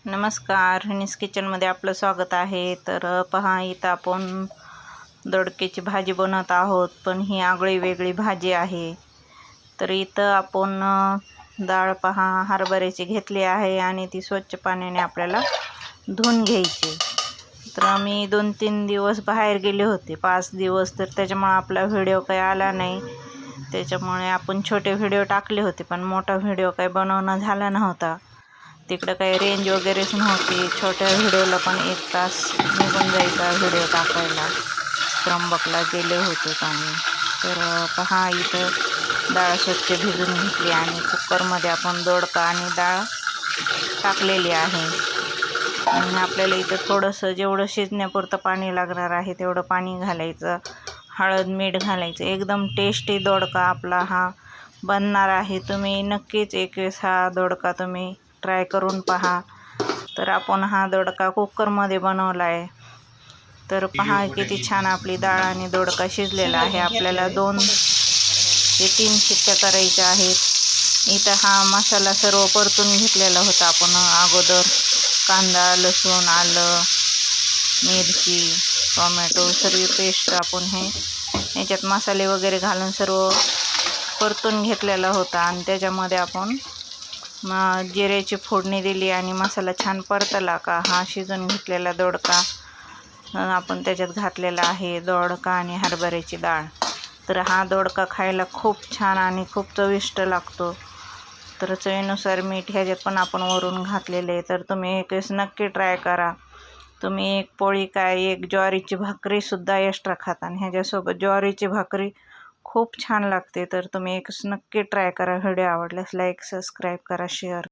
नमस्कार, हनीस किचनमध्ये आपलं स्वागत आहे. तर पहा, इथं आपण दोडक्याची भाजी बनवत आहोत, पण ही आगळी वेगळी भाजी आहे. तर इथं आपण डाळ पहा हरभऱ्याची घेतली आहे आणि ती स्वच्छ पाण्याने आपल्याला धुवून घ्यायची. तर आम्ही 2-3 दिवस बाहेर गेले होते, 5 दिवस, तर त्याच्यामुळे आपला व्हिडिओ काही आला नाही. त्याच्यामुळे आपण छोटे व्हिडिओ टाकले होते, पण मोठा व्हिडिओ काही बनवणं झाला नव्हता. तिकडं काही रेंज वगैरेच नव्हती. छोट्या व्हिडिओला पण 1 तास निघून जायचा व्हिडिओ टाकायला. त्र्यंबकला गेले होतो आम्ही. तर पहा, इथं डाळ स्वच्छ भिजून घेतली आणि कुकरमध्ये आपण दोडका आणि डाळ टाकलेली आहे. आणि आपल्याला इथं थोडंसं जेवढं शिजण्यापुरतं पाणी लागणार आहे तेवढं पाणी घालायचं. हळद मीठ घालायचं. एकदम टेस्टी दोडका आपला हा बनणार आहे. तुम्ही नक्कीच एक वेळेस हा दोडका तुम्ही ट्राय करून पहा. तर आपण हा दोडका कुकरमध्ये बनवला आहे. तर पहा किती छान आपली डाळ आणि दोडका शिजलेला आहे. आपल्याला 2 ते 3 शिट्ट्या करायच्या आहेत. इथं हा मसाला सर्व परतून घेतलेला होता आपण अगोदर. कांदा, लसूण, आलं, मिरची, टोमॅटो सर्व पेस्ट आपण याच्यात मसाले वगैरे घालून सर्व परतून घेतलेला होता. आणि त्याच्यामध्ये आपण जिऱ्याची फोडणी दिली आणि मसाला छान परतला का हा शिजून घेतलेला दोडका आपण त्याच्यात घातलेला आहे. दोडका आणि हरभऱ्याची डाळ. तर हा दोडका खायला खूप छान आणि खूप चविष्ट लागतो. तर चवीनुसार मीठ ह्याच्यात पण आपण वरून घातलेले. तर तुम्ही एक वेळेस नक्की ट्राय करा. तुम्ही एक पोळी काय, एक ज्वारीची भाकरीसुद्धा एक्स्ट्रा खाता आणि ह्याच्यासोबत ज्वारीची भाकरी खूप छान लागते. तर तुम्ही एक नक्की ट्राय करा. व्हिडिओ आवडल्यास लाईक, सबस्क्राईब करा, शेअर